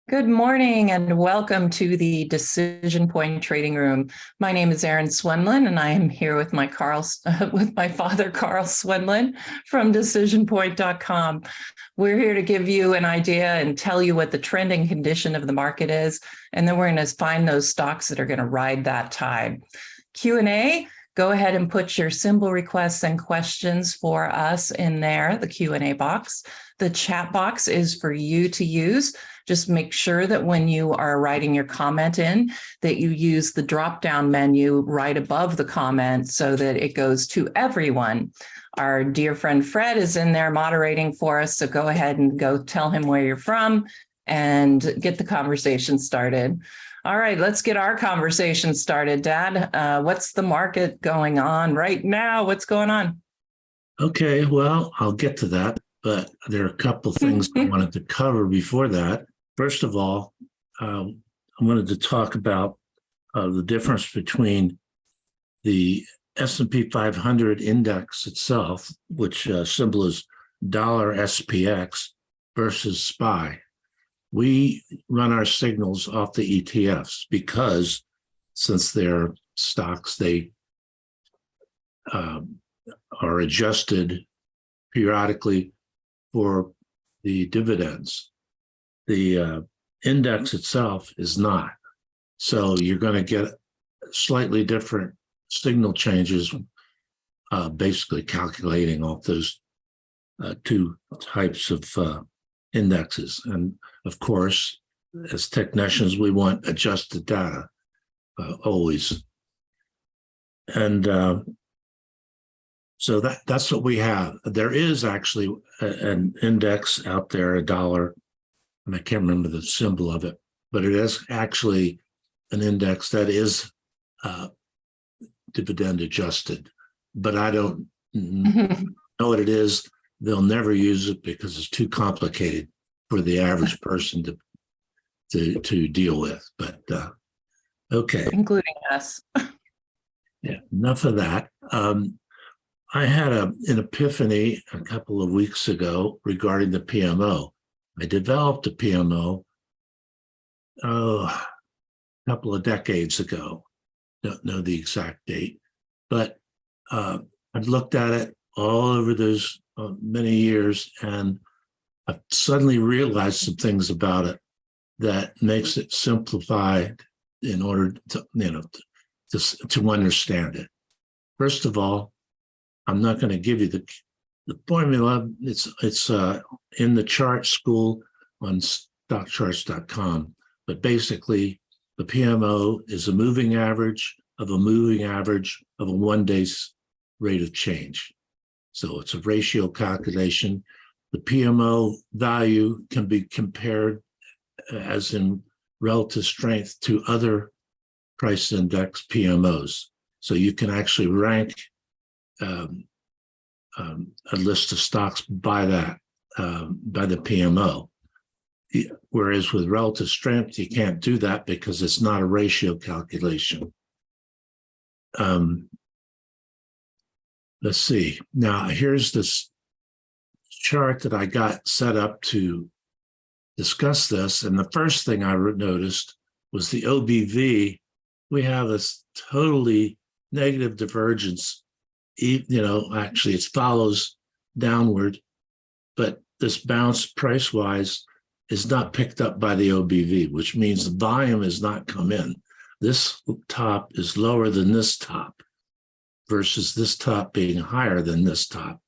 Good morning and welcome to the DecisionPoint Trading Room. My name is Erin Swenlin, and I am here with my father, Carl Swenlin from DecisionPoint.com. We're here to give you an idea and tell you what the trending condition of the market is, and then we're going to find those stocks that are going to ride that tide. Q&A. Go ahead and put your symbol requests and questions for us in there, the Q&A box. The chat box is for you to use. Just make sure that when you are writing your comment in, that you use the drop-down menu right above the comment so that it goes to everyone. Our dear friend Fred is in there moderating for us, so go ahead and go tell him where you're from and get the conversation started. All right, let's get our conversation started, Dad. What's the market going on right now? What's going on? Okay, well, I'll get to that, but there are a couple of things I wanted to cover before that. First of all, I wanted to talk about the difference between the S&P 500 index itself, which symbol is $SPX, versus SPY. We run our signals off the ETFs because since they're stocks, they are adjusted periodically for the dividends. The index itself is not. So you're going to get slightly different signal changes, basically calculating off those two types of indexes. And of course, as technicians, we want adjusted data always. And so that's what we have. There is actually an index out there, a dollar, and I can't remember the symbol of it, but it is actually an index that is dividend adjusted. But I don't know what it is. They'll never use it because it's too complicated for the average person to deal with. But okay, including us. Yeah, enough of that. I had an epiphany a couple of weeks ago regarding the PMO. I developed a PMO a couple of decades ago. Don't know the exact date, but I've looked at it all over those many years, and I've suddenly realized some things about it that makes it simplified in order to understand it. First of all, I'm not going to give you the formula. It's in the chart school on StockCharts.com. But basically, the PMO is a moving average of a moving average of a one-day rate of change. So it's a ratio calculation. The PMO value can be compared as in relative strength to other price index PMOs. So you can actually rank a list of stocks by that, by the PMO. Whereas with relative strength, you can't do that because it's not a ratio calculation. Let's see. Now, here's this chart that I got set up to discuss this. And the first thing I noticed was the OBV. We have this totally negative divergence. Actually, it follows downward, but this bounce price-wise is not picked up by the OBV, which means the volume has not come in. This top is lower than this top versus this top being higher than this top.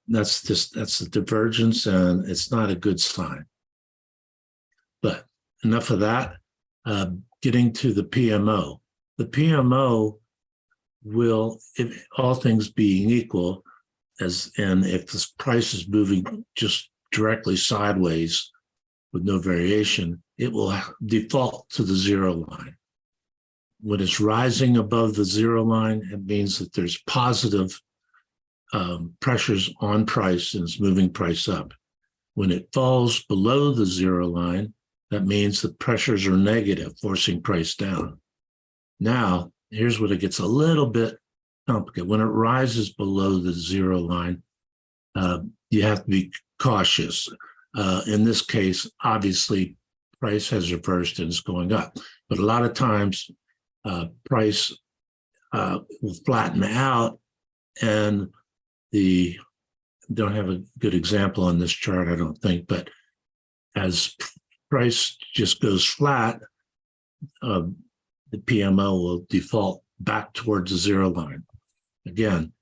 That's the divergence, and it's not a good sign. But enough of that. Getting to the PMO. The PMO will, if all things being equal, if this price is moving just directly sideways with no variation, it will default to the zero line. When it's rising above the zero line, it means that there's positive pressures on price and it's moving price up. When it falls below the zero line, that means the pressures are negative, forcing price down. Now, here's where it gets a little bit complicated. When it rises below the zero line, you have to be cautious. In this case, obviously, price has reversed and is going up. But a lot of times, price will flatten out, and don't have a good example on this chart, I don't think, but as price just goes flat, the PMO will default back towards the zero line. Again,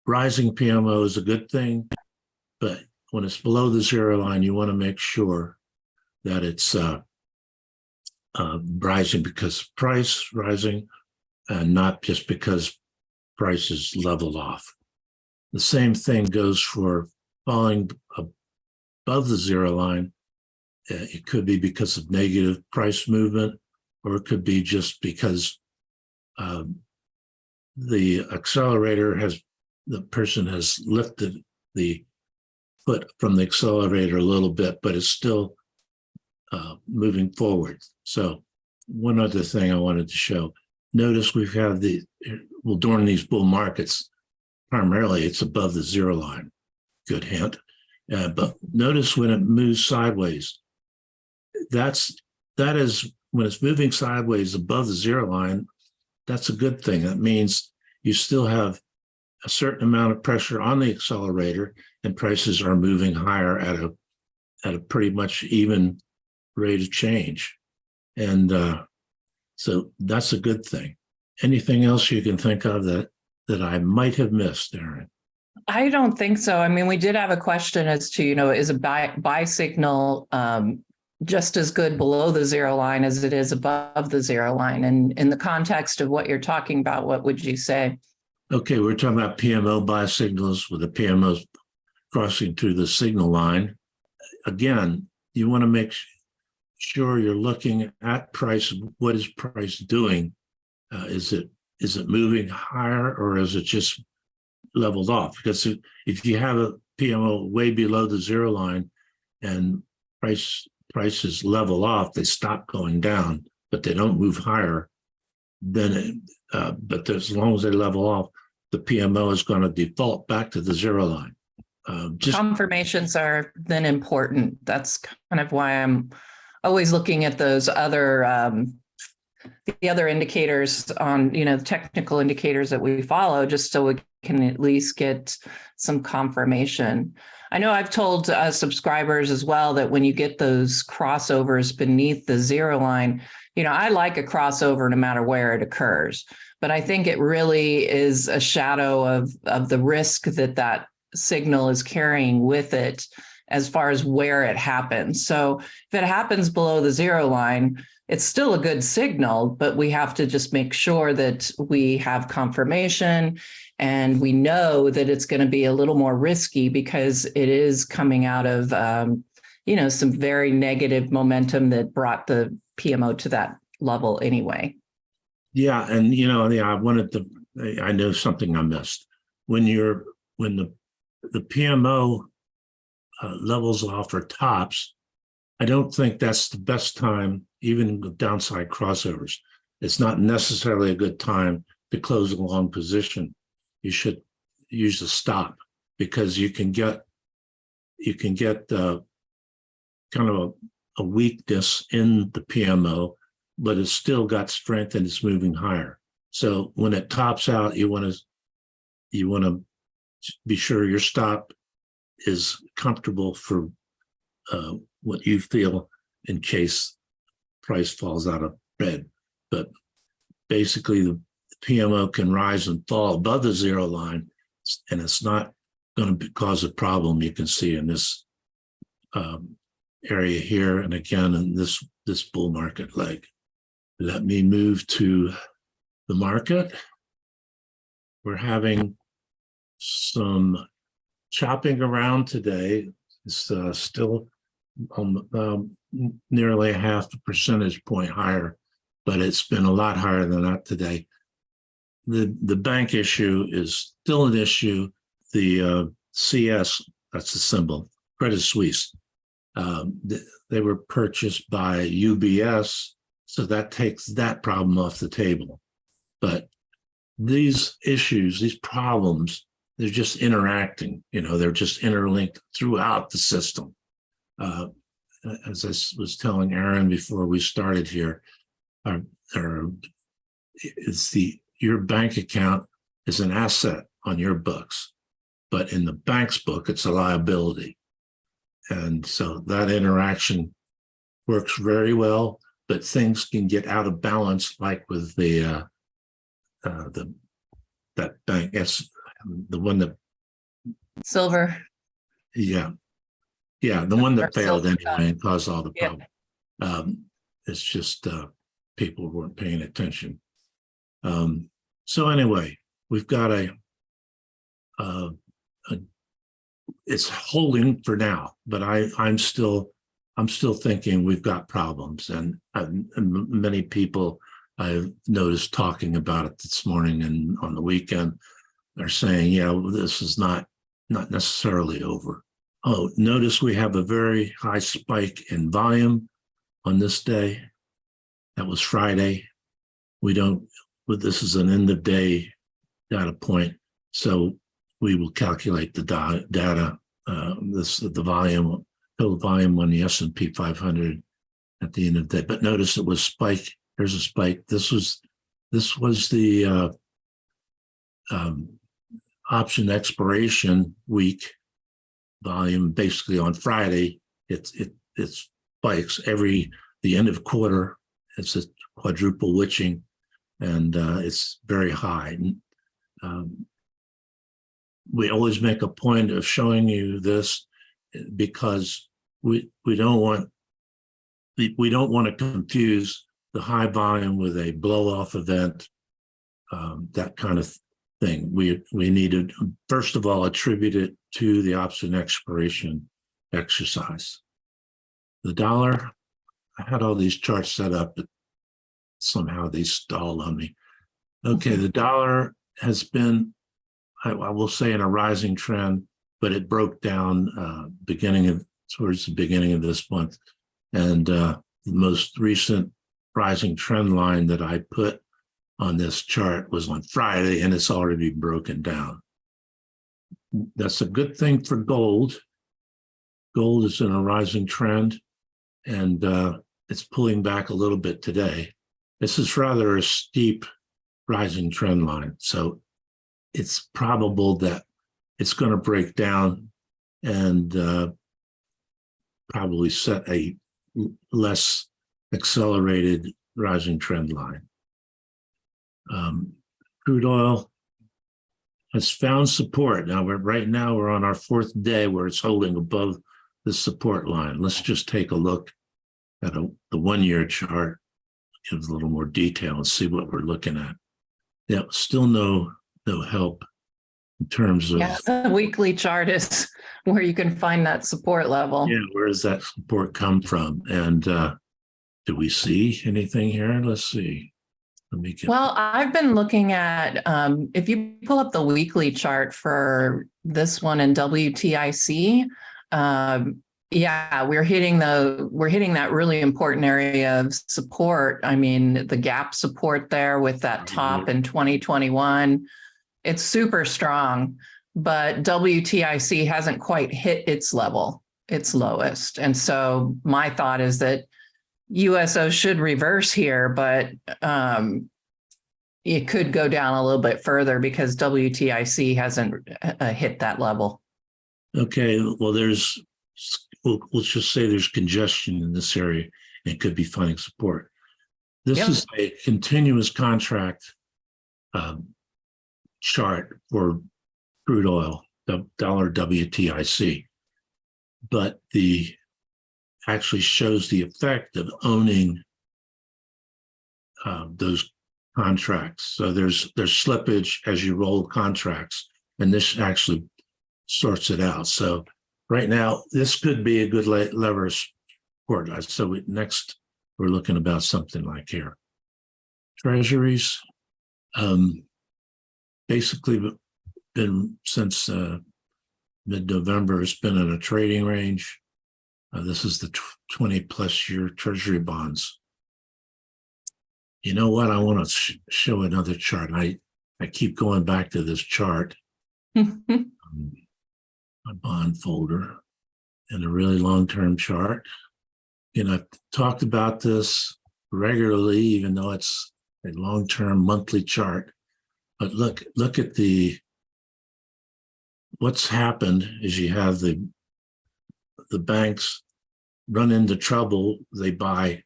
rising PMO is a good thing, but when it's below the zero line, you want to make sure that it's rising because price rising and not just because price is leveled off. The same thing goes for falling above the zero line. It could be because of negative price movement, or it could be just because the person has lifted the foot from the accelerator a little bit, but it's still moving forward. So one other thing I wanted to show, notice we've had during these bull markets, primarily it's above the zero line, good hint. But notice when it moves sideways, that is when it's moving sideways above the zero line, that's a good thing. That means you still have a certain amount of pressure on the accelerator and prices are moving higher at a pretty much even rate of change. And so that's a good thing. Anything else you can think of that I might have missed, Erin? I don't think so. I mean, we did have a question as to, is a buy signal just as good below the zero line as it is above the zero line? And in the context of what you're talking about, what would you say? Okay, we're talking about PMO buy signals with the PMOs crossing through the signal line. Again, you want to make sure you're looking at price. What is price doing? Is it moving higher, or is it just leveled off? Because if you have a PMO way below the zero line and prices level off, they stop going down, but they don't move higher. Then, but as long as they level off, the PMO is going to default back to the zero line. Confirmations are then important. That's kind of why I'm always looking at those other the other indicators on, the technical indicators that we follow, just so we can at least get some confirmation. I know I've told subscribers as well that when you get those crossovers beneath the zero line, I like a crossover no matter where it occurs, but I think it really is a shadow of the risk that signal is carrying with it as far as where it happens. So if it happens below the zero line, it's still a good signal, but we have to just make sure that we have confirmation and we know that it's going to be a little more risky because it is coming out of, some very negative momentum that brought the PMO to that level anyway. Yeah. And, I know something I missed. When the PMO levels off or tops, I don't think that's the best time, even with downside crossovers. It's not necessarily a good time to close a long position. You should use a stop because you can get kind of a weakness in the PMO, but it's still got strength and it's moving higher. So when it tops out, you want to be sure your stop is comfortable for what you feel in case price falls out of bed. But basically, the PMO can rise and fall above the zero line, and it's not going to cause a problem. You can see in this area here, and again in this bull market leg. Let me move to the market. We're having some chopping around today. It's still nearly a half a percentage point higher, but it's been a lot higher than that today. The bank issue is still an issue. The CS, that's the symbol, Credit Suisse. They were purchased by UBS, so that takes that problem off the table. But these issues, these problems, they're just interacting, they're just interlinked throughout the system. as I was telling Erin before we started here, your bank account is an asset on your books, but in the bank's book, it's a liability. And so that interaction works very well, but things can get out of balance, like with that bank. Yes, the one that Silver. Yeah, the one that failed Silver. anyway and caused all the Yeah. problem. It's just people weren't paying attention. So anyway, we've got it's holding for now, but I'm still thinking we've got problems, and many people I've noticed talking about it this morning and on the weekend are saying, yeah, this is not necessarily over. Oh, notice we have a very high spike in volume on this day. That was Friday. This is an end of day data point. So we will calculate the data, the volume, total volume on the S&P 500 at the end of the day. But notice it was spike. There's a spike. This was the option expiration week volume. Basically on Friday, it spikes the end of quarter. It's a quadruple witching, and it's very high. We always make a point of showing you this because we don't want to confuse the high volume with a blow off event, that kind of thing. We need to first of all attribute it to the option expiration exercise. The dollar, I had all these charts set up, but somehow they stalled on me. Okay, the dollar has been, I will say, in a rising trend, but it broke down towards the beginning of this month. And the most recent rising trend line that I put on this chart was on Friday, and it's already broken down. That's a good thing for gold. Gold is in a rising trend, and it's pulling back a little bit today. This is rather a steep rising trend line. So it's probable that it's going to break down and probably set a less accelerated rising trend line. Crude oil has found support. Now we're on our fourth day where it's holding above the support line. Let's just take a look at the 1-year chart, give a little more detail and see what we're looking at. Yeah, still no help in terms of. Yeah, the weekly chart is where you can find that support level. Yeah, where does that support come from? And do we see anything here? Let's see. Well, I've been looking at, if you pull up the weekly chart for this one in WTIC, we're hitting that really important area of support. I mean, the gap support there with that top in 2021, it's super strong, but WTIC hasn't quite hit its level, its lowest. And so my thought is that USO should reverse here, but it could go down a little bit further because WTIC hasn't hit that level. Okay, well, we'll just say there's congestion in this area and it could be finding support. This is a continuous contract chart for crude oil, the dollar WTIC, but actually shows the effect of owning those contracts. So there's slippage as you roll contracts, and this actually sorts it out. So right now, this could be a good lever support. So next, we're looking about something like here. Treasuries, basically been since mid-November, it's been in a trading range. This is the 20+ year Treasury bonds. You know what? I want to show another chart. I keep going back to this chart, my bond folder, and a really long-term chart. I've talked about this regularly, even though it's a long-term monthly chart. But look at what's happened is you have the banks run into trouble. They buy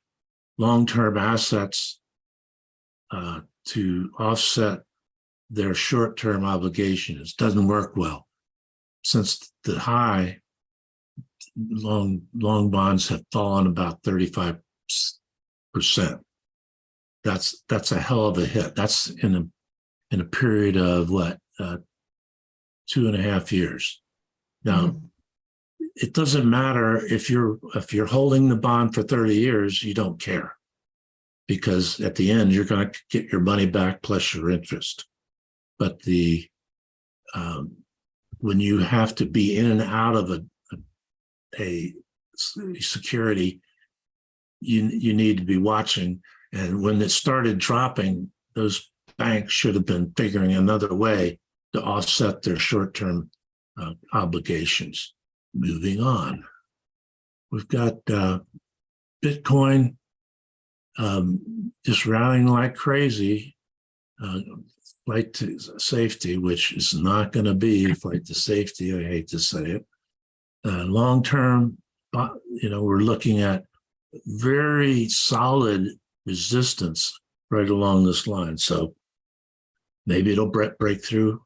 long-term assets to offset their short-term obligations. Doesn't work well. Since the high, long bonds have fallen about 35%. That's a hell of a hit. That's in a period of what, 2.5 years. Now, it doesn't matter if you're holding the bond for 30 years, you don't care, because at the end you're going to get your money back plus your interest. But when you have to be in and out of a security, you need to be watching. And when it started dropping, those banks should have been figuring another way to offset their short-term obligations. Moving on, we've got Bitcoin just rallying like crazy. Flight to safety, which is not going to be flight to safety. I hate to say it. Long term, we're looking at very solid resistance right along this line. So maybe it'll break through.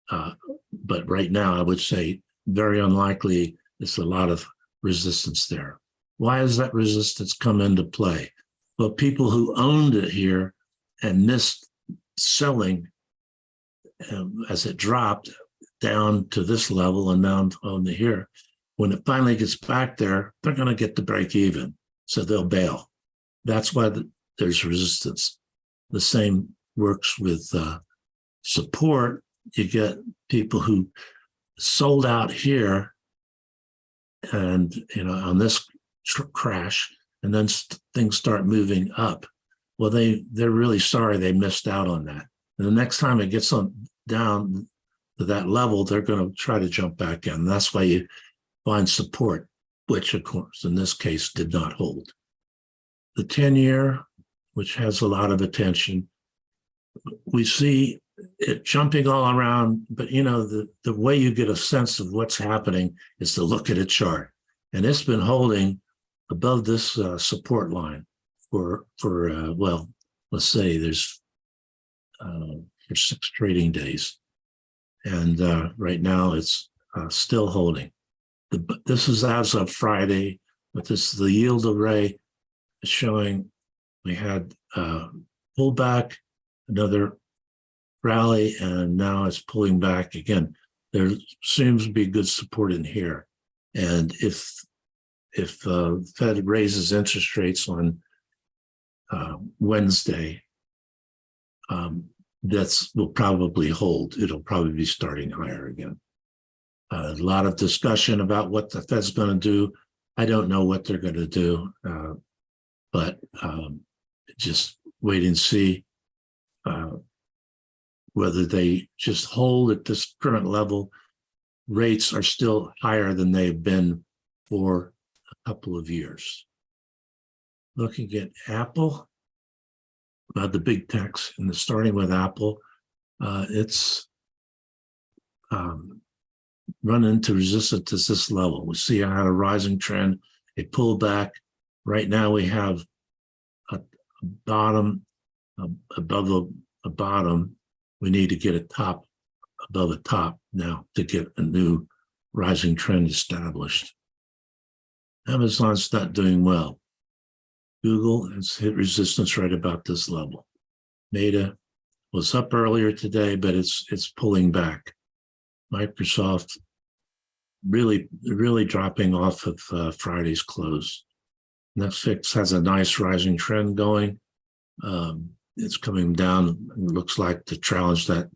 But right now, I would say very unlikely. There's a lot of resistance there. Why does that resistance come into play? Well, people who owned it here and missed selling as it dropped down to this level and down on the here, when it finally gets back there, they're going to get to break even. So they'll bail. That's why there's resistance. The same works with support. You get people who sold out here and, on this crash, and then things start moving up. Well, they're really sorry they missed out on that. And the next time it gets down to that level, they're going to try to jump back in. That's why you find support, which, of course, in this case, did not hold. The 10-year, which has a lot of attention, we see it jumping all around, but the way you get a sense of what's happening is to look at a chart. And it's been holding above this support line for let's say there's for 6 trading days. And right now it's still holding. This is as of Friday, but this is the yield array showing we had pullback, another rally, and now it's pulling back again. There seems to be good support in here. And if Fed raises interest rates on Wednesday, that will probably hold. It'll probably be starting higher again. A lot of discussion about what the Fed's going to do. I don't know what they're going to do, but just wait and see whether they just hold at this current level. Rates are still higher than they've been for a couple of years. Looking at Apple, about the big techs, and starting with Apple, it's run into resistance at this level. We see I had a rising trend, a pullback. Right now we have a bottom above a bottom. We need to get a top above a top now to get a new rising trend established. Amazon's not doing well. Google has hit resistance right about this level. Meta was up earlier today, but it's pulling back. Microsoft really dropping off of Friday's close. Netflix has a nice rising trend going. It's coming down. It looks like to challenge that,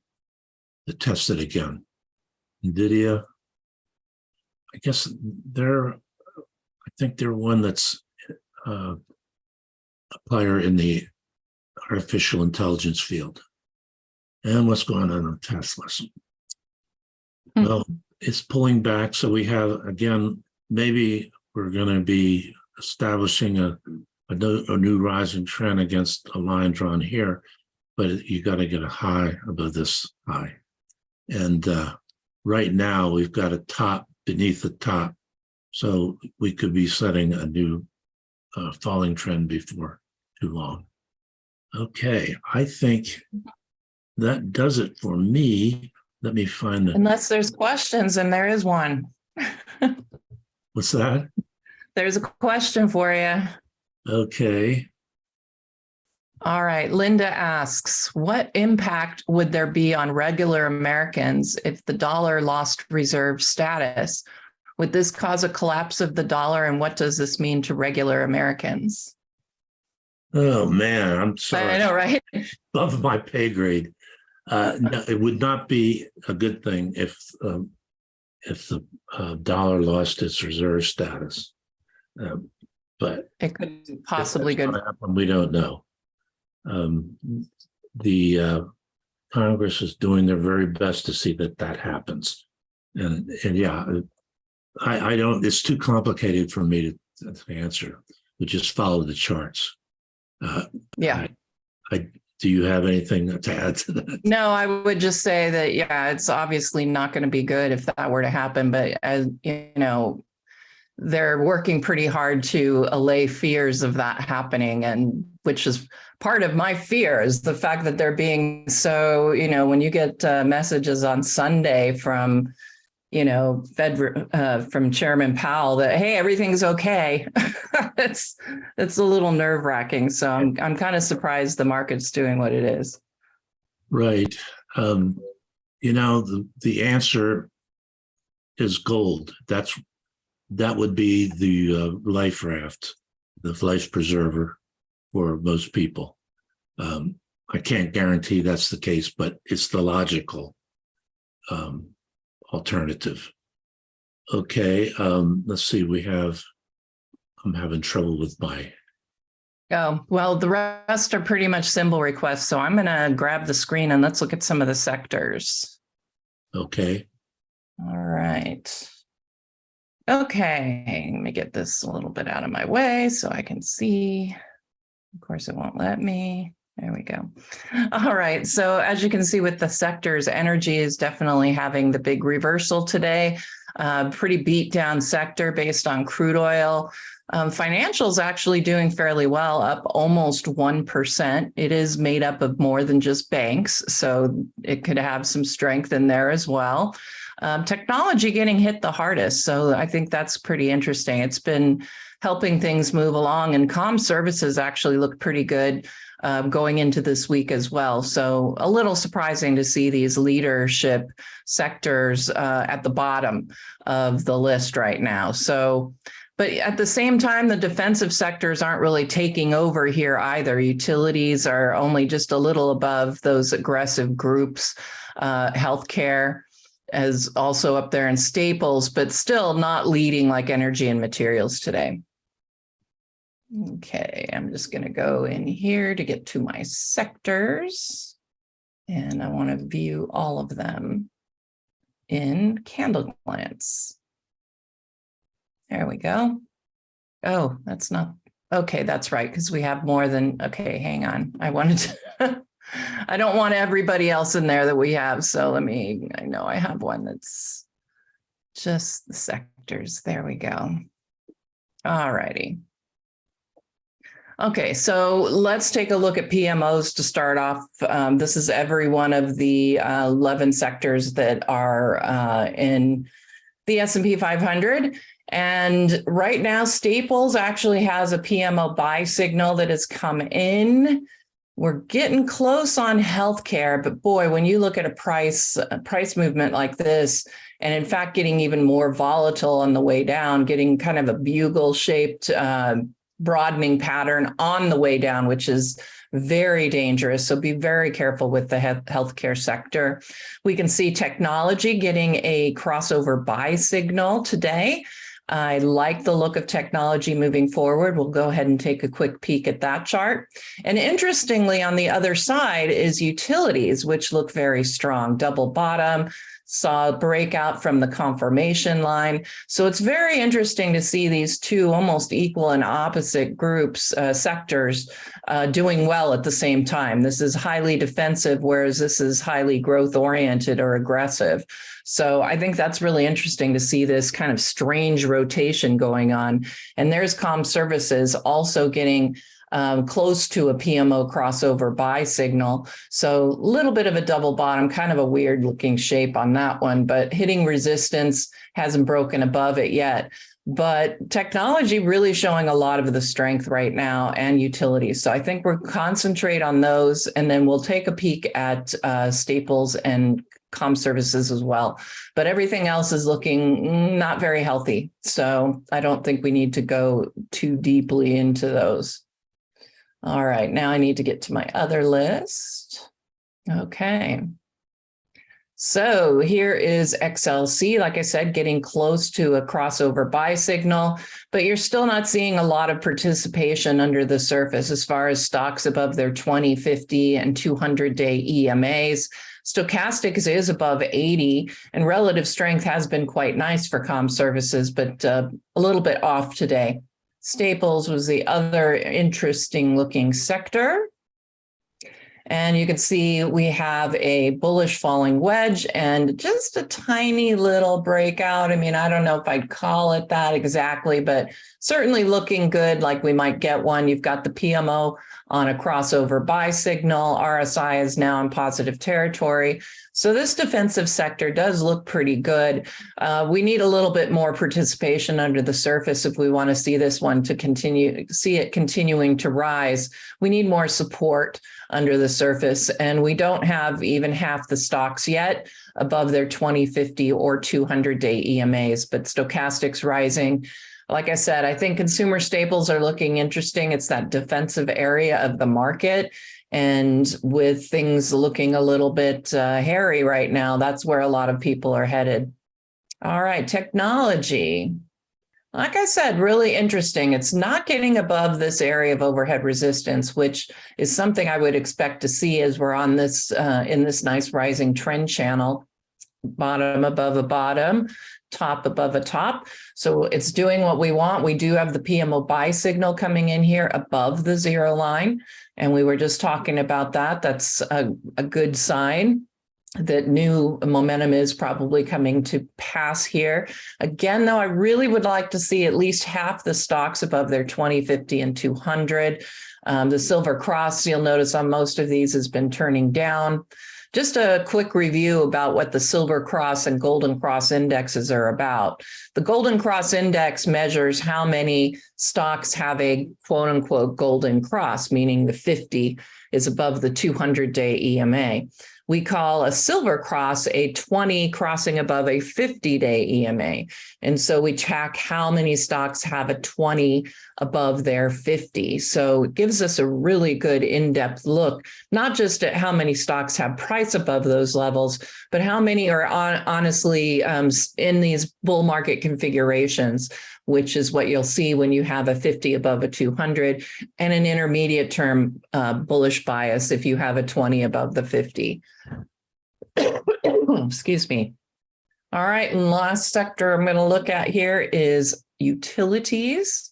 to test it again. NVIDIA, I guess I think they're one that's a player in the artificial intelligence field. And what's going on in Tesla? Well, it's pulling back. So we have, again, maybe we're going to be establishing a new rising trend against a line drawn here, but you got to get a high above this high. And right now we've got a top beneath the top. So we could be setting a new falling trend before too long. Okay, I think that does it for me. Let me find the... Unless there's questions, and there is one. What's that? There's a question for you. Okay. All right. Linda asks, what impact would there be on regular Americans if the dollar lost reserve status? Would this cause a collapse of the dollar? And what does this mean to regular Americans? Oh, man, I'm sorry. I know, right? Above my pay grade. No, it would not be a good thing if the dollar lost its reserve status. But it could possibly good happen. We don't know. The Congress is doing their very best to see that happens, and yeah, I don't. It's too complicated for me to answer. We just follow the charts. Yeah. Do you have anything to add to that? No, I would just say that, yeah, it's obviously not going to be good if that were to happen. But as you know, they're working pretty hard to allay fears of that happening, and which is part of my fear is the fact that they're being so, when you get messages on Sunday from, from Chairman Powell that, hey, everything's okay. it's a little nerve wracking. So I'm kind of surprised the market's doing what it is. Right. The answer is gold. That would be the life raft, the life preserver for most people. I can't guarantee that's the case, but it's the logical alternative. Okay, let's see. I'm having trouble with my... Oh, well, the rest are pretty much symbol requests. So I'm going to grab the screen and let's look at some of the sectors. Okay. All right. Okay, let me get this a little bit out of my way so I can see. Of course, it won't let me. There we go. All right, so as you can see with the sectors, energy is definitely having the big reversal today. Pretty beat down sector based on crude oil. Financials actually doing fairly well, up almost 1%. It is made up of more than just banks, so it could have some strength in there as well. Technology getting hit the hardest. So I think that's pretty interesting. It's been helping things move along, and comm services actually look pretty good going into this week as well. So a little surprising to see these leadership sectors at the bottom of the list right now. So, but at the same time, the defensive sectors aren't really taking over here either. Utilities are only just a little above those aggressive groups. Healthcare is also up there in staples, but still not leading like energy and materials today. Okay, I'm just going to go in here to get to my sectors, and I want to view all of them in candle glance. There we go. Oh, that's not, okay, that's right, because we have more than, okay, hang on. I wanted to, I don't want everybody else in there that we have, so I know I have one that's just the sectors. There we go. All righty. Okay, so let's take a look at PMOs to start off. This is every one of the 11 sectors that are in the S&P 500. And right now, Staples actually has a PMO buy signal that has come in. We're getting close on healthcare, but boy, when you look at a price movement like this, and in fact, getting even more volatile on the way down, getting kind of a bugle-shaped broadening pattern on the way down, which is very dangerous. So be very careful with the healthcare sector. We can see technology getting a crossover buy signal today. I like the look of technology moving forward. We'll go ahead and take a quick peek at that chart. And interestingly, on the other side is utilities, which look very strong. Double bottom, saw a breakout from the confirmation line. So it's very interesting to see these two almost equal and opposite groups, sectors, doing well at the same time. This is highly defensive, whereas this is highly growth oriented or aggressive. So I think that's really interesting to see this kind of strange rotation going on. And there's comm services also getting close to a PMO crossover buy signal. So a little bit of a double bottom, kind of a weird looking shape on that one, but hitting resistance, hasn't broken above it yet. But technology really showing a lot of the strength right now, and utilities. So I think we'll concentrate on those, and then we'll take a peek at staples and comm services as well. But everything else is looking not very healthy. So I don't think we need to go too deeply into those. All right, now I need to get to my other list. Okay. So here is XLC, like I said, getting close to a crossover buy signal, but you're still not seeing a lot of participation under the surface as far as stocks above their 20, 50, and 200-day EMAs. Stochastics is above 80, and relative strength has been quite nice for comm services, but a little bit off today. Staples was the other interesting looking sector. And you can see we have a bullish falling wedge and just a tiny little breakout. I mean, I don't know if I'd call it that exactly, but certainly looking good, like we might get one. You've got the PMO on a crossover buy signal. RSI is now in positive territory. So this defensive sector does look pretty good. We need a little bit more participation under the surface if we want to see this one to continue, see it continuing to rise. We need more support under the surface, and we don't have even half the stocks yet above their 20, 50, or 200-day EMAs, but stochastics rising. Like I said, I think consumer staples are looking interesting. It's that defensive area of the market. And with things looking a little bit hairy right now, that's where a lot of people are headed. All right, technology. Like I said, really interesting. It's not getting above this area of overhead resistance, which is something I would expect to see as we're on this in this nice rising trend channel. Bottom above a bottom, top above a top. So it's doing what we want. We do have the PMO buy signal coming in here above the zero line. And we were just talking about that. That's a good sign that new momentum is probably coming to pass here. Again, though, I really would like to see at least half the stocks above their 20, 50, and 200. The silver cross, you'll notice on most of these, has been turning down. Just a quick review about what the Silver Cross and Golden Cross indexes are about. The Golden Cross index measures how many stocks have a quote unquote Golden Cross, meaning the 50 is above the 200-day EMA. We call a Silver Cross a 20 crossing above a 50-day EMA. And so we track how many stocks have a 20 above their 50. So it gives us a really good in-depth look, not just at how many stocks have price above those levels, but how many are honestly in these bull market configurations, which is what you'll see when you have a 50 above a 200 and an intermediate term bullish bias if you have a 20 above the 50. Excuse me. All right, and last sector I'm going to look at here is utilities.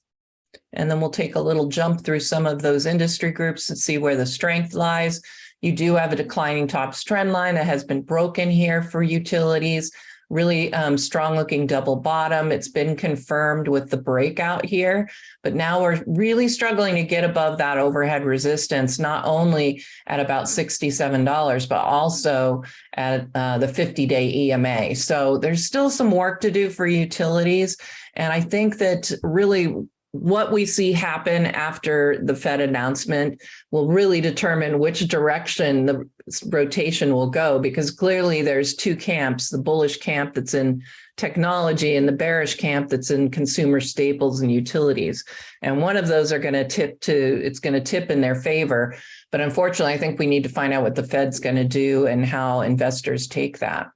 And then we'll take a little jump through some of those industry groups and see where the strength lies. You do have a declining tops trend line that has been broken here for utilities. Really strong looking double bottom. It's been confirmed with the breakout here, but now we're really struggling to get above that overhead resistance, not only at about $67, but also at the 50-day EMA. So there's still some work to do for utilities. And I think that really what we see happen after the Fed announcement will really determine which direction the rotation will go, because clearly there's two camps, the bullish camp that's in technology and the bearish camp that's in consumer staples and utilities. And one of those are going to it's going to tip in their favor. But unfortunately, I think we need to find out what the Fed's going to do and how investors take that.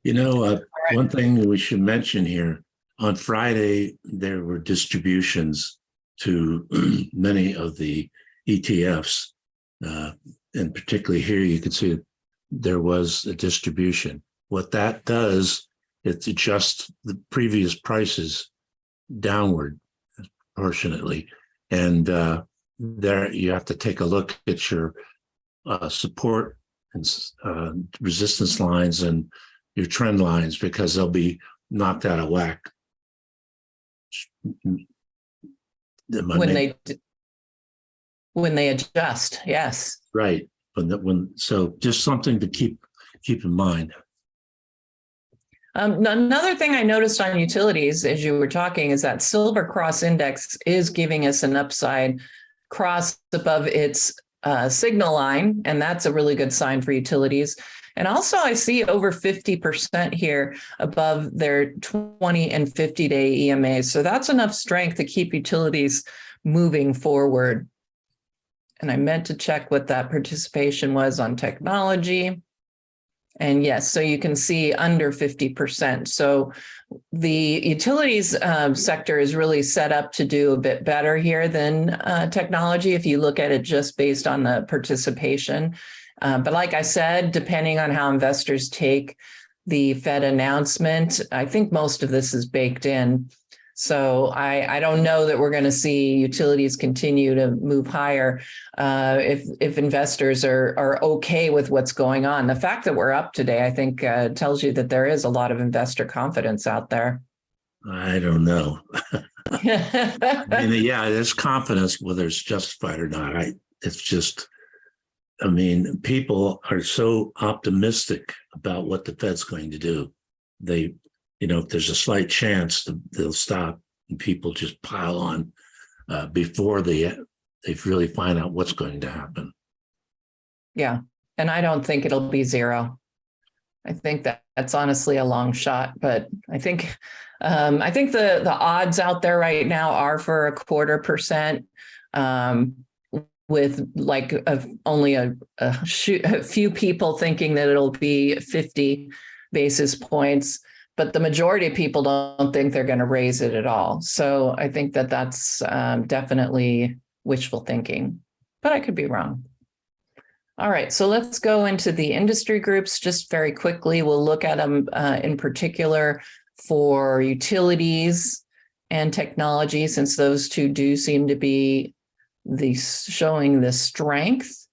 You know, one thing we should mention here, on Friday, there were distributions to many of the ETFs. And particularly here, you can see there was a distribution. what that does, it adjusts the previous prices downward proportionately. And there you have to take a look at your support and resistance lines and your trend lines, because they'll be knocked out of whack. When they adjust, yes. Right. So just something to keep in mind. Another thing I noticed on utilities as you were talking is that silver cross index is giving us an upside cross above its signal line, and that's a really good sign for utilities. And also I see over 50% here above their 20 and 50-day EMAs. So that's enough strength to keep utilities moving forward. And I meant to check what that participation was on technology. And yes, so you can see under 50%. So the utilities sector is really set up to do a bit better here than technology if you look at it just based on the participation. But like I said, depending on how investors take the Fed announcement, I think most of this is baked in. So I don't know that we're going to see utilities continue to move higher if investors are okay with what's going on. The fact that we're up today, I think, tells you that there is a lot of investor confidence out there. I don't know. I mean, yeah, there's confidence, whether it's justified or not. It's just, I mean, people are so optimistic about what the Fed's going to do. They, if there's a slight chance, they'll stop, and people just pile on before they really find out what's going to happen. Yeah, and I don't think it'll be zero. I think that's honestly a long shot, but I think the odds out there right now are for 0.25%. With like only a few people thinking that it'll be 50 basis points, but the majority of people don't think they're going to raise it at all. So I think that's definitely wishful thinking, but I could be wrong. All right, so let's go into the industry groups just very quickly. We'll look at them in particular for utilities and technology, since those two do seem to be showing the strength.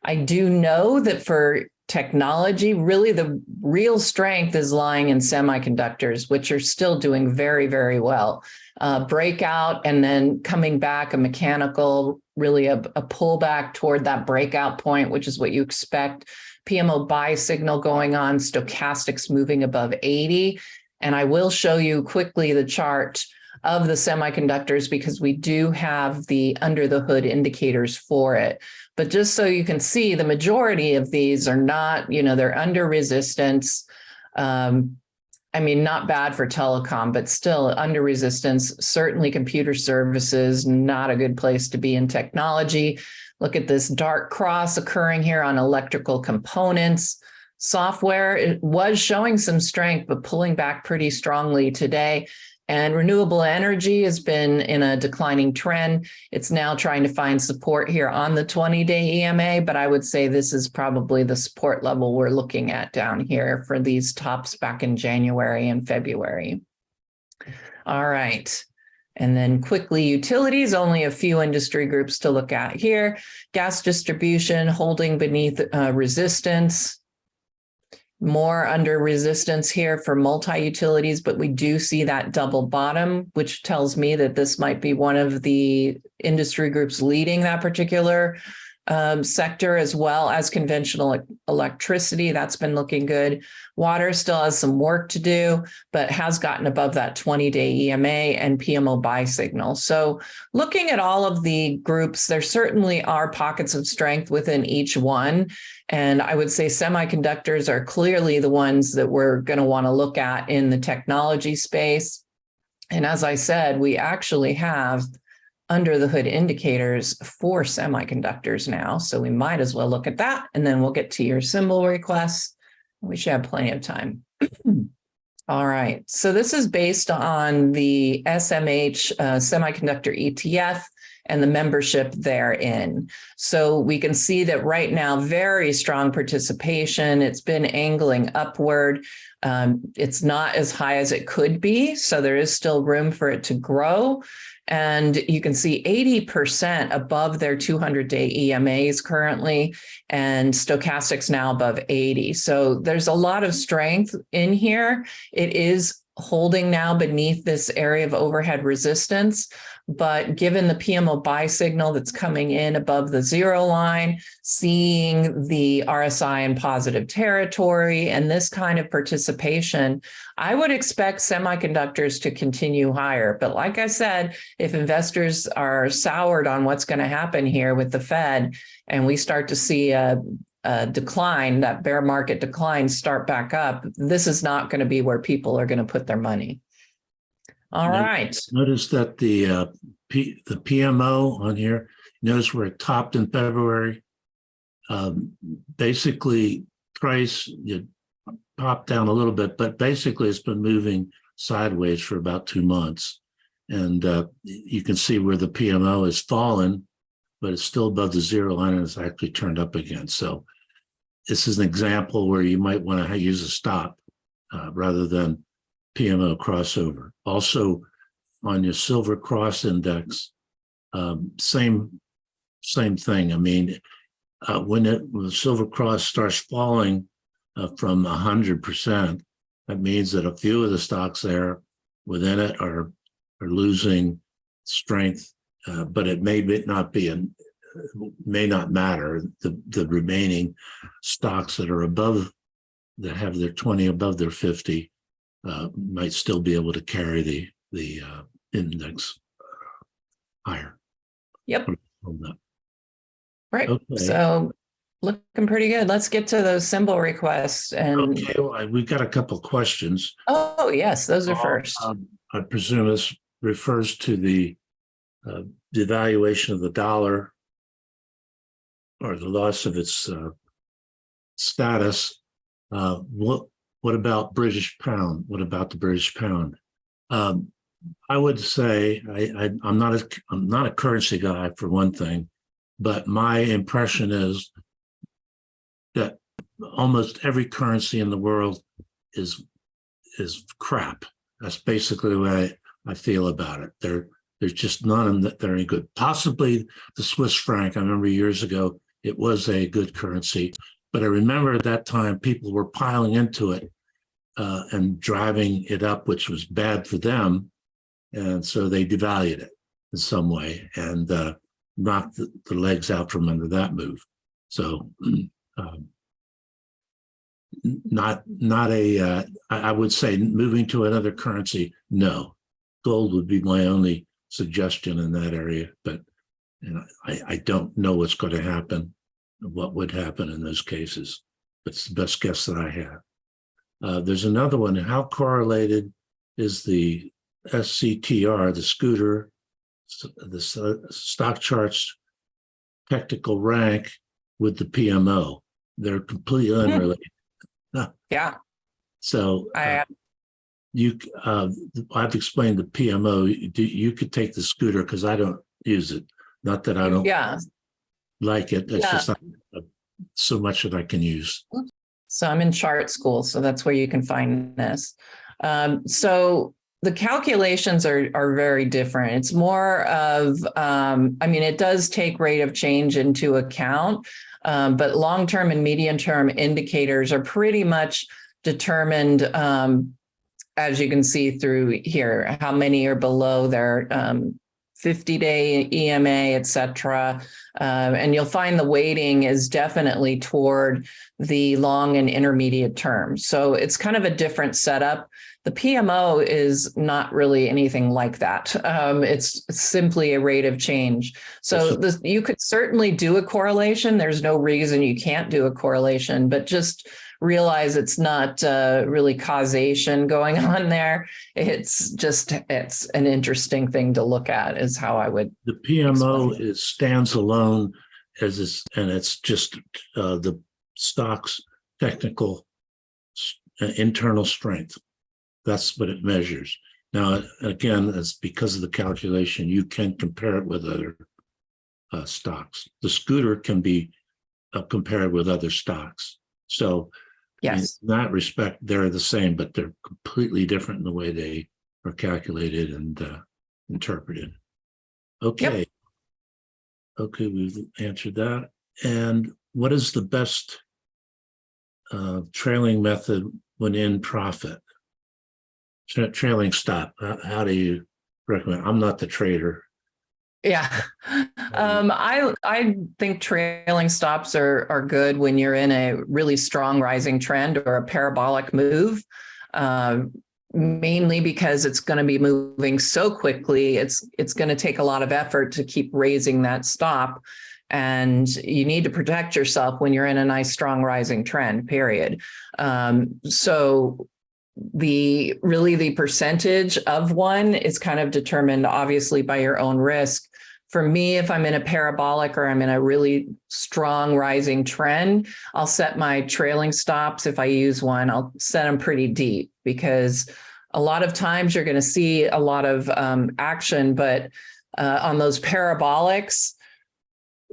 I do know that for technology, really the real strength is lying in semiconductors, which are still doing very, very well. Breakout and then coming back, a mechanical, really a pullback toward that breakout point, which is what you expect. PMO buy signal going on, stochastics moving above 80. And I will show you quickly the chart of the semiconductors because we do have the under the hood indicators for it. But just so you can see, the majority of these are not, they're under resistance. I mean, not bad for telecom, but still under resistance. Certainly computer services, not a good place to be in technology. Look at this dark cross occurring here on electrical components. Software, it was showing some strength, but pulling back pretty strongly today. And renewable energy has been in a declining trend. It's now trying to find support here on the 20-day EMA, but I would say this is probably the support level we're looking at down here for these tops back in January and February. All right. And then quickly, utilities, only a few industry groups to look at here. Gas distribution holding beneath resistance. More under resistance here for multi-utilities, but we do see that double bottom, which tells me that this might be one of the industry groups leading that particular sector, as well as conventional electricity. That's been looking good. Water still has some work to do, but has gotten above that 20-day EMA and PMO buy signal. So looking at all of the groups, there certainly are pockets of strength within each one. And I would say semiconductors are clearly the ones that we're going to want to look at in the technology space. And as I said, we actually have under the hood indicators for semiconductors now. So we might as well look at that, and then we'll get to your symbol requests. We should have plenty of time. All right, so this is based on the SMH semiconductor ETF. and the membership therein. So we can see that right now, very strong participation. It's been angling upward. It's not as high as it could be, so there is still room for it to grow. And you can see 80% above their 200-day EMAs currently, and stochastics now above 80. So there's a lot of strength in here. It is holding now beneath this area of overhead resistance. But given the PMO buy signal that's coming in above the zero line, seeing the RSI in positive territory and this kind of participation, I would expect semiconductors to continue higher. But like I said, if investors are soured on what's going to happen here with the Fed and we start to see a decline, that bear market decline start back up, this is not going to be where people are going to put their money. All right. Notice that the PMO on here, notice where it topped in February. Basically, price popped down a little bit, but basically it's been moving sideways for about 2 months. And you can see where the PMO has fallen, but it's still above the zero line and it's actually turned up again. So this is an example where you might want to use a stop rather than PMO crossover. Also, on your Silver Cross Index, same thing. I mean, when the Silver Cross starts falling from 100%, that means that a few of the stocks there within it are losing strength, but it may not be may not matter. The remaining stocks that are above, that have their 20 above their 50, might still be able to carry the index higher. Yep. Right. Okay. So looking pretty good. Let's get to those symbol requests. And okay, well, we've got a couple of questions. Oh, yes, those are first. I presume this refers to the devaluation of the dollar or the loss of its status. What about British pound? What about the British pound? I would say I'm not a currency guy for one thing, but my impression is that almost every currency in the world is crap. That's basically the way I feel about it. There's just none that are any good. Possibly the Swiss franc. I remember years ago it was a good currency. But I remember at that time, people were piling into it and driving it up, which was bad for them. And so they devalued it in some way and knocked the legs out from under that move. So I would say moving to another currency, no. Gold would be my only suggestion in that area. But I don't know what's going to happen. What would happen in those cases. It's the best guess that I have. There's another one. How correlated is the SCTR, the scooter, the StockCharts technical rank with the PMO? They're completely unrelated. Yeah. So I've explained the PMO. You could take the scooter because I don't use it. Not that I don't. Yeah. Like it. It's just not so much that I can use. So I'm in chart school, so that's where you can find this. So the calculations are very different. It's more of, it does take rate of change into account, but long-term and medium-term indicators are pretty much determined, as you can see through here, how many are below their 50-day EMA, et cetera. And you'll find the weighting is definitely toward the long and intermediate term. So it's kind of a different setup. The PMO is not really anything like that. It's simply a rate of change. So you could certainly do a correlation. There's no reason you can't do a correlation, but just realize it's not really causation going on there. It's an interesting thing to look at is how I would. The PMO stands alone and it's just the stock's technical internal strength. That's what it measures. Now, again, it's because of the calculation, you can compare it with other stocks. The scooter can be compared with other stocks. So Yes. in that respect, they're the same, but they're completely different in the way they are calculated and interpreted. Okay. Yep. Okay, we've answered that. And what is the best trailing method when in profit? Trailing stop. How do you recommend? I'm not the trader. Yeah. I think trailing stops are good when you're in a really strong rising trend or a parabolic move. Mainly because it's going to be moving so quickly, it's going to take a lot of effort to keep raising that stop. And you need to protect yourself when you're in a nice, strong rising trend, period. So the percentage of one is kind of determined obviously by your own risk. For me, if I'm in a parabolic or I'm in a really strong rising trend, I'll set my trailing stops. If I use one, I'll set them pretty deep, because a lot of times you're going to see a lot of action, but on those parabolics,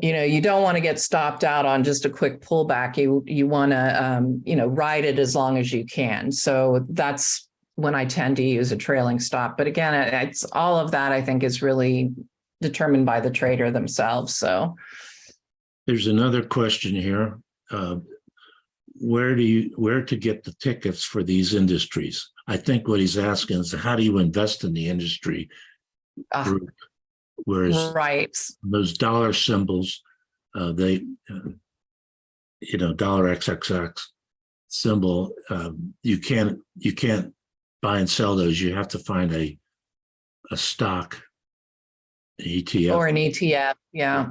you don't want to get stopped out on just a quick pullback. You want to ride it as long as you can. So that's when I tend to use a trailing stop. But again, it's all of that, I think, is really determined by the trader themselves. So there's another question here. Where to get the tickets for these industries? I think what he's asking is, how do you invest in the industry group? Whereas right, those dollar symbols, they, dollar XXX symbol, you can't buy and sell those. You have to find a stock, an ETF. Or an ETF, yeah.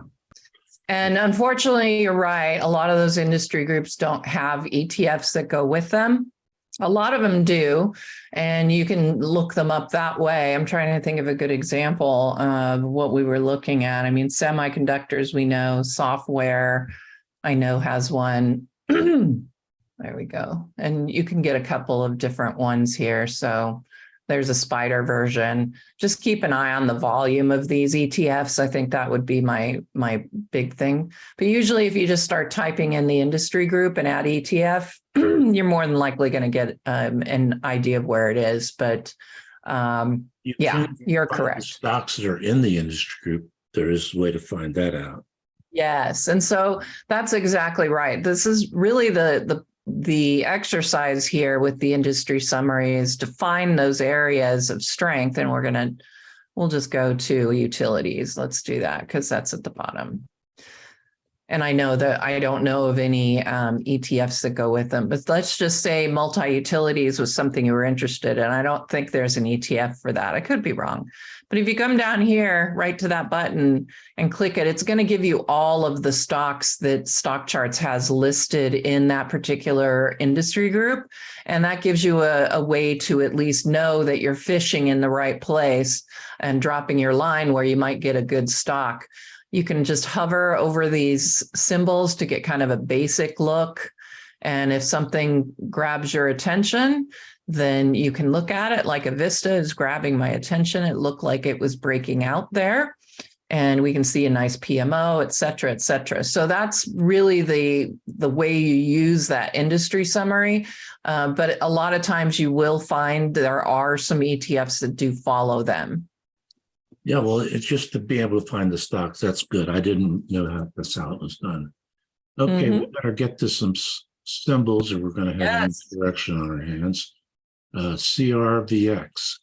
And unfortunately, you're right. A lot of those industry groups don't have ETFs that go with them. A lot of them do, and you can look them up that way. I'm trying to think of a good example of what we were looking at. I mean, semiconductors, we know. Software, I know, has one. There we go. And you can get a couple of different ones here. So there's a spider version. Just keep an eye on the volume of these ETFs. I think that would be my big thing. But usually if you just start typing in the industry group and add ETF, you're more than likely going to get an idea of where it is. But you're correct. The stocks that are in the industry group, there is a way to find that out. Yes. And so that's exactly right. This is really the exercise here with the industry summary, is to find those areas of strength. And we'll just go to utilities. Let's do that, because that's at the bottom. And I know that I don't know of any ETFs that go with them, but let's just say multi-utilities was something you were interested in. I don't think there's an ETF for that. I could be wrong. But if you come down here, right to that button and click it, it's going to give you all of the stocks that StockCharts has listed in that particular industry group. And that gives you a way to at least know that you're fishing in the right place and dropping your line where you might get a good stock. You can just hover over these symbols to get kind of a basic look. And if something grabs your attention, then you can look at it. Like a Vista is grabbing my attention. It looked like it was breaking out there. And we can see a nice PMO, et cetera, et cetera. So that's really the way you use that industry summary. But a lot of times you will find there are some ETFs that do follow them. Yeah, well, it's just to be able to find the stocks. That's good. I didn't know that's how it was done. Okay, we better get to some symbols, or we're going to have an direction on our hands. CRVX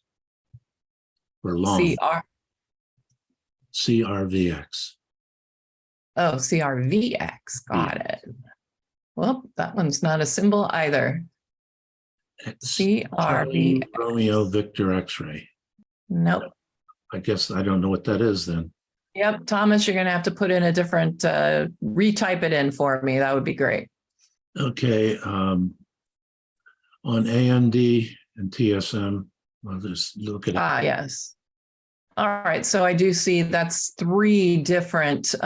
for long. CRVX. Oh, CRVX. Got it. Well, that one's not a symbol either. CRVX. Romeo Victor X-ray. Nope. I guess I don't know what that is then. Yep, Thomas, you're going to have to put in a different, retype it in for me. That would be great. Okay. On AMD and TSM, I'll just look at it. Yes. All right. So I do see that's 3 different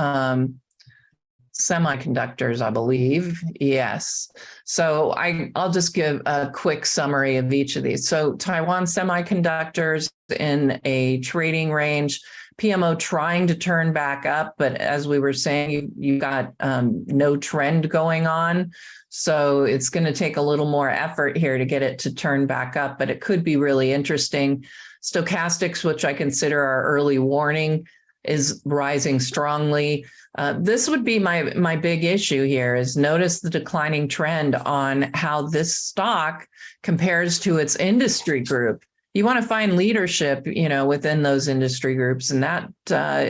semiconductors, I believe. Yes. So I'll just give a quick summary of each of these. So Taiwan Semiconductors in a trading range PMO trying to turn back up, but as we were saying, you got no trend going on. So it's going to take a little more effort here to get it to turn back up, but it could be really interesting. Stochastics, which I consider our early warning, is rising strongly. This would be my big issue here, is notice the declining trend on how this stock compares to its industry group. You want to find leadership, within those industry groups, and that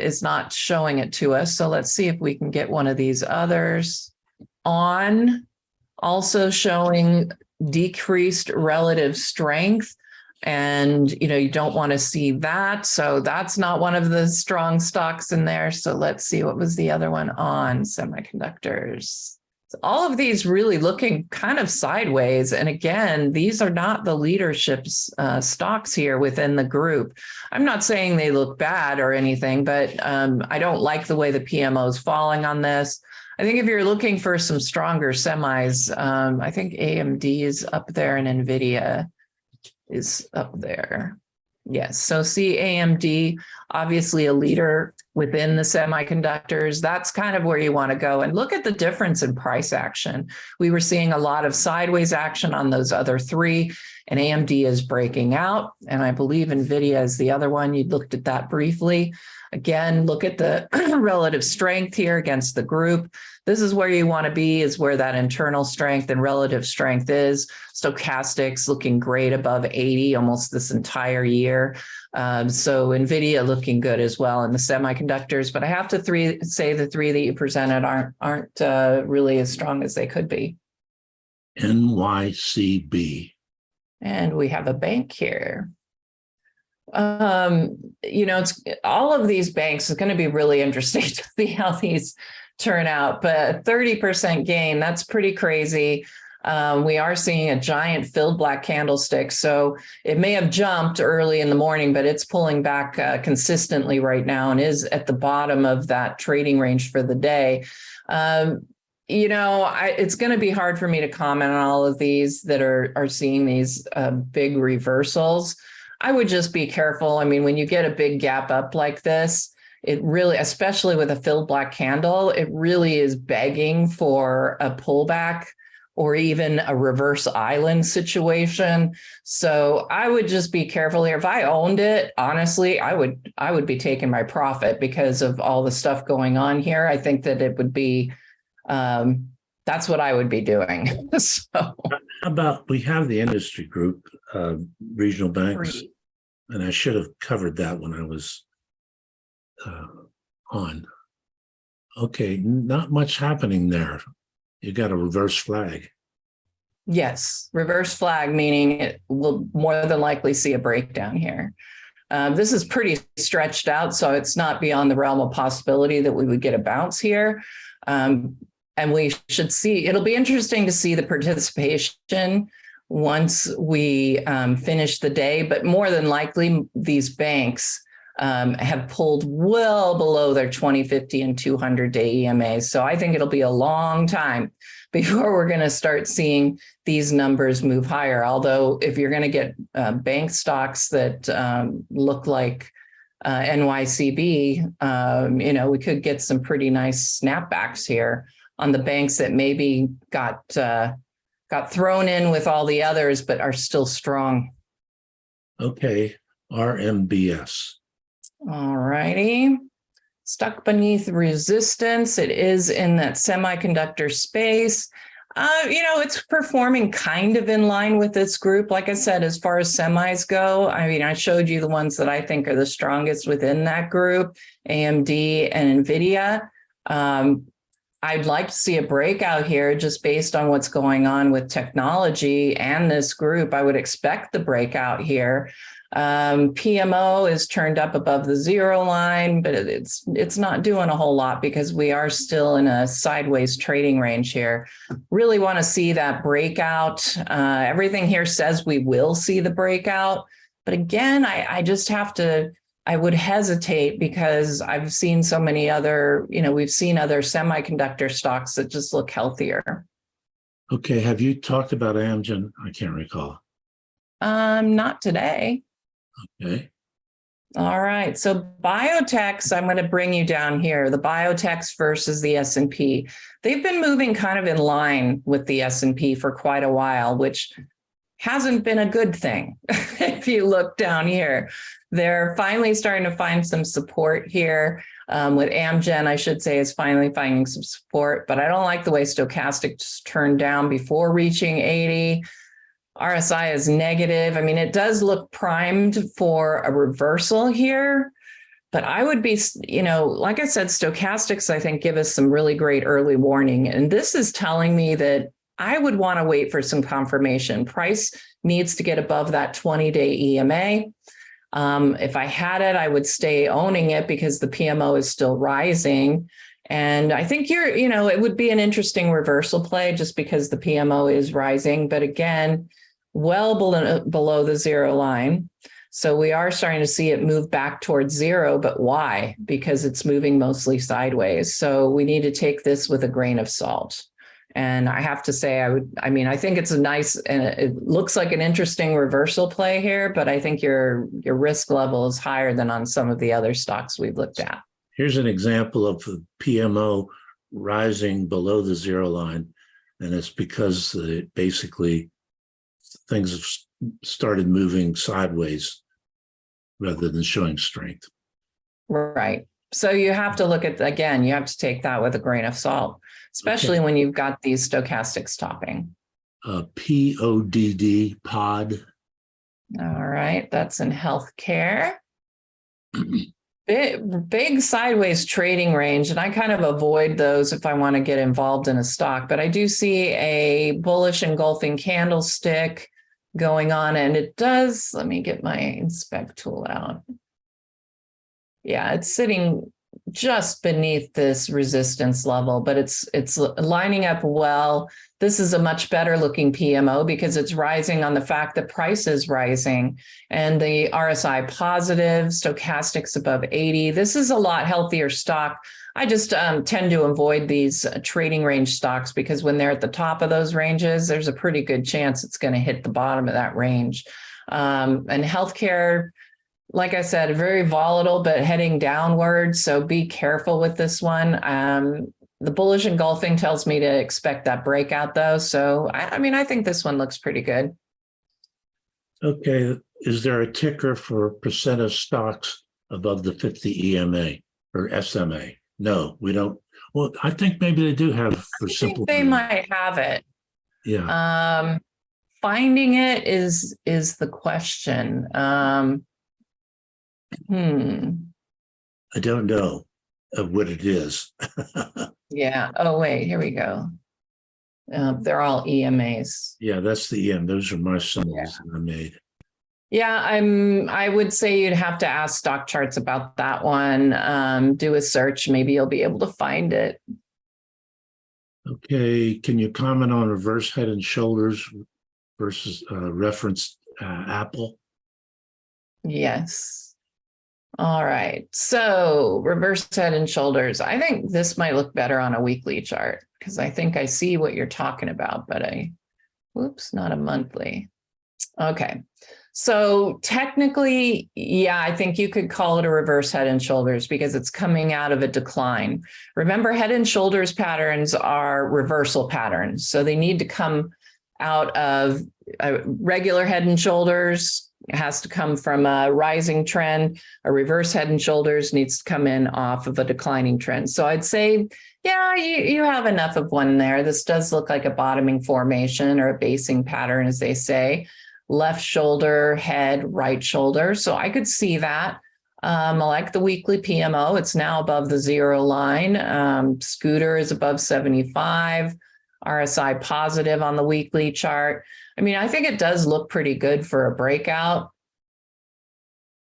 is not showing it to us. So let's see if we can get one of these others on, also showing decreased relative strength. And, you don't want to see that. So that's not one of the strong stocks in there. So let's see, what was the other one on semiconductors? So all of these really looking kind of sideways. And again, these are not the leadership's stocks here within the group. I'm not saying they look bad or anything, but I don't like the way the PMO is falling on this. I think if you're looking for some stronger semis, I think AMD is up there and NVIDIA is up there. Yes, so see AMD, obviously a leader within the semiconductors. That's kind of where you want to go and look at the difference in price action. We were seeing a lot of sideways action on those other three, and AMD is breaking out. And I believe NVIDIA is the other one. You looked at that briefly. Again, look at the relative strength here against the group. This is where you want to be, is where that internal strength and relative strength is. Stochastics looking great above 80 almost this entire year. So NVIDIA looking good as well in the semiconductors. But I have to say the three that you presented aren't really as strong as they could be. NYCB. And we have a bank here. It's all of these banks is going to be really interesting to see how these turn out, but 30% gain, that's pretty crazy. We are seeing a giant filled black candlestick. So it may have jumped early in the morning, but it's pulling back consistently right now and is at the bottom of that trading range for the day. It's going to be hard for me to comment on all of these that are seeing these big reversals. I would just be careful. I mean, when you get a big gap up like this, it really, especially with a filled black candle, it really is begging for a pullback or even a reverse island situation. So I would just be careful here. If I owned it, honestly, I would be taking my profit because of all the stuff going on here. I think that it would be, that's what I would be doing. So how about, we have the industry group, regional banks, and I should have covered that when I was on. Okay, not much happening there. You got a reverse flag. Yes, reverse flag, meaning it will more than likely see a breakdown here. This is pretty stretched out, so it's not beyond the realm of possibility that we would get a bounce here. And we should see, it'll be interesting to see the participation once we finish the day, but more than likely these banks have pulled well below their 20, 50, and 200-day EMAs. So I think it'll be a long time before we're going to start seeing these numbers move higher. Although if you're going to get bank stocks that look like NYCB, we could get some pretty nice snapbacks here on the banks that maybe got thrown in with all the others, but are still strong. Okay, RMBS. All righty. Stuck beneath resistance. It is in that semiconductor space. It's performing kind of in line with this group. Like I said, as far as semis go, I mean, I showed you the ones that I think are the strongest within that group, AMD and NVIDIA. I'd like to see a breakout here just based on what's going on with technology and this group. I would expect the breakout here. PMO is turned up above the zero line, but it's not doing a whole lot because we are still in a sideways trading range here. Really want to see that breakout. Everything here says we will see the breakout. But again, I just have to, I would hesitate because I've seen so many other, we've seen other semiconductor stocks that just look healthier. Okay. Have you talked about Amgen? I can't recall. Not today. Okay. All right. So biotechs, I'm going to bring you down here. The biotechs versus the S&P. They've been moving kind of in line with the S&P for quite a while, which hasn't been a good thing. If you look down here, they're finally starting to find some support here. With Amgen, I should say, is finally finding some support, but I don't like the way stochastics turned down before reaching 80. RSI is negative. I mean, it does look primed for a reversal here, but I would be, like I said, stochastics, I think, give us some really great early warning. And this is telling me that I would want to wait for some confirmation. Price needs to get above that 20-day EMA. If I had it, I would stay owning it because the PMO is still rising. And I think it would be an interesting reversal play just because the PMO is rising. But again, well below the zero line. So we are starting to see it move back towards zero, but why? Because it's moving mostly sideways. So we need to take this with a grain of salt. And I have to say, I think it's a nice, and it looks like an interesting reversal play here, but I think your risk level is higher than on some of the other stocks we've looked at. Here's an example of the PMO rising below the zero line. And it's because basically things have started moving sideways rather than showing strength. Right. So you have to look at, again, you have to take that with a grain of salt, especially when you've got these stochastics topping. PODD, pod. All right. That's in healthcare. Big sideways trading range, and I kind of avoid those if I want to get involved in a stock, but I do see a bullish engulfing candlestick going on, and it does, let me get my inspect tool out. Yeah, it's sitting just beneath this resistance level, but it's lining up well. This is a much better looking PMO because it's rising on the fact that price is rising and the RSI positive, stochastics above 80. This is a lot healthier stock. I just tend to avoid these trading range stocks because when they're at the top of those ranges, there's a pretty good chance it's going to hit the bottom of that range. And healthcare, like I said, very volatile, but heading downward. So be careful with this one. The bullish engulfing tells me to expect that breakout, though. So, I think this one looks pretty good. Okay. Is there a ticker for percent of stocks above the 50 EMA or SMA? No, we don't. Well, I think maybe they do have for simple. They might have it. Yeah. Finding it is the question. I don't know what it is. Yeah. Oh, wait, here we go. They're all EMAs. Yeah, that's the EM. Those are my symbols that I made. Yeah, I would say you'd have to ask StockCharts about that one. Do a search. Maybe you'll be able to find it. Okay. Can you comment on reverse head and shoulders versus reference Apple? Yes. All right. So reverse head and shoulders. I think this might look better on a weekly chart because I think I see what you're talking about, but not a monthly. Okay. So technically, yeah, I think you could call it a reverse head and shoulders because it's coming out of a decline. Remember, head and shoulders patterns are reversal patterns. So they need to come out of a regular head and shoulders. It has to come from a rising trend. A reverse head and shoulders needs to come in off of a declining trend. So I'd say, yeah, you have enough of one there. This does look like a bottoming formation or a basing pattern, as they say. Left shoulder, head, right shoulder. So I could see that. I like the weekly PMO. It's now above the zero line. Scooter is above 75. RSI positive on the weekly chart. I think it does look pretty good for a breakout.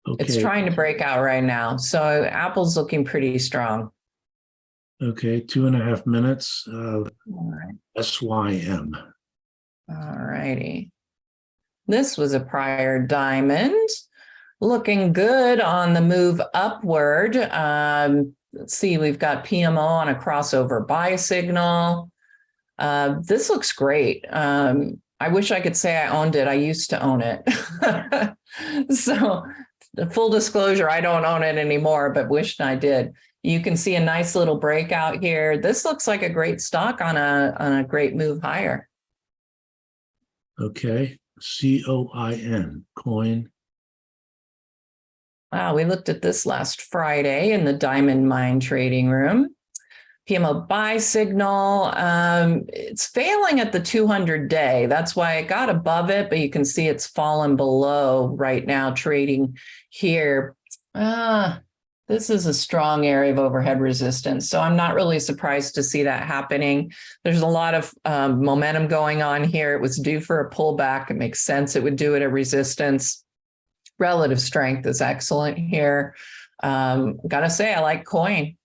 Okay. It's trying to break out right now. So Apple's looking pretty strong. Okay, 2.5 minutes. All right. SYM. All righty. This was a prior diamond. Looking good on the move upward. Let's see, we've got PMO on a crossover buy signal. This looks great. I wish I could say I owned it. I used to own it. So full disclosure, I don't own it anymore, but wished I did. You can see a nice little breakout here. This looks like a great stock on a great move higher. Okay. COIN, coin. Wow, we looked at this last Friday in the Diamond Mine trading room. PMO buy signal. It's failing at the 200-day. That's why it got above it, but you can see it's fallen below right now trading here. This is a strong area of overhead resistance. So I'm not really surprised to see that happening. There's a lot of momentum going on here. It was due for a pullback. It makes sense it would do it at resistance. Relative strength is excellent here. Gotta say, I like coin.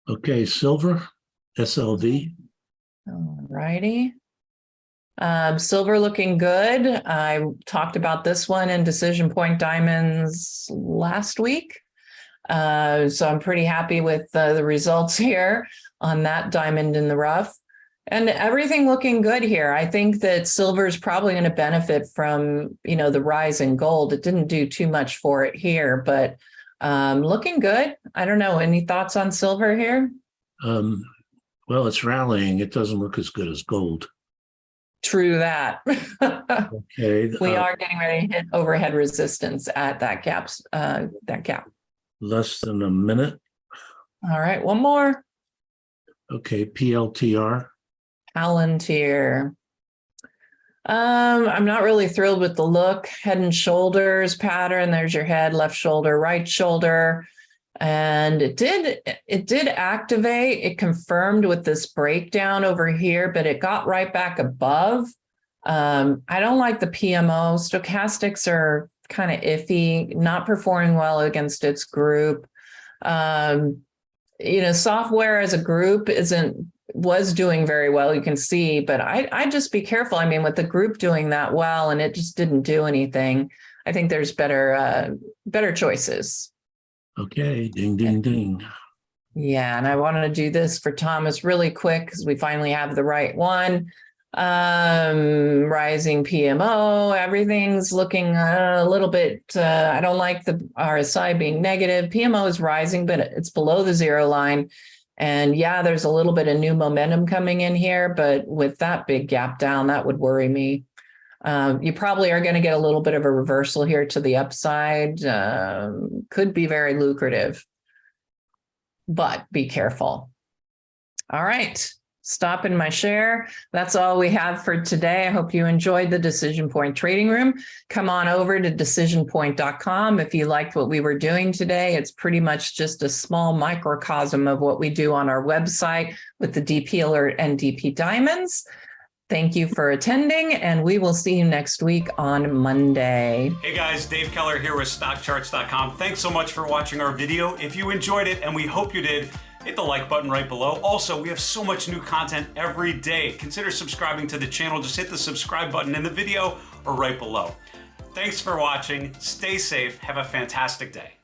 Okay, silver, SLV. All righty. Silver looking good. I talked about this one in DecisionPoint Diamonds last week. So I'm pretty happy with the results here on that diamond in the rough. And everything looking good here. I think that silver is probably going to benefit from, the rise in gold. It didn't do too much for it here, but looking good. I don't know. Any thoughts on silver here? Well, it's rallying. It doesn't look as good as gold. True that. Okay. We are getting ready to hit overhead resistance at that gap. Less than a minute. All right, one more. Okay, PLTR. Palantir. I'm not really thrilled with the look. Head and shoulders pattern. There's your head, left shoulder, right shoulder. And it did activate. It confirmed with this breakdown over here, but it got right back above. I don't like the PMO. Stochastics are kind of iffy, not performing well against its group. Software as a group was doing very well, you can see, but I just be careful. I mean, with the group doing that well and it just didn't do anything, I think there's better choices. Okay, ding, ding, ding. Yeah, and I want to do this for Thomas really quick because we finally have the right one. Rising PMO, everything's looking a little bit, I don't like the RSI being negative. PMO is rising, but it's below the zero line. And yeah, there's a little bit of new momentum coming in here, but with that big gap down, that would worry me. You probably are going to get a little bit of a reversal here to the upside. Could be very lucrative, but be careful. All right. Stopping my share. That's all we have for today. I hope you enjoyed the Decision Point Trading Room. Come on over to DecisionPoint.com if you liked what we were doing today. It's pretty much just a small microcosm of what we do on our website with the DP Alert and DP Diamonds. Thank you for attending, and we will see you next week on Monday. Hey guys, Dave Keller here with StockCharts.com. Thanks so much for watching our video. If you enjoyed it, and we hope you did, hit the like button right below. Also, we have so much new content every day. Consider subscribing to the channel. Just hit the subscribe button in the video or right below. Thanks for watching. Stay safe. Have a fantastic day.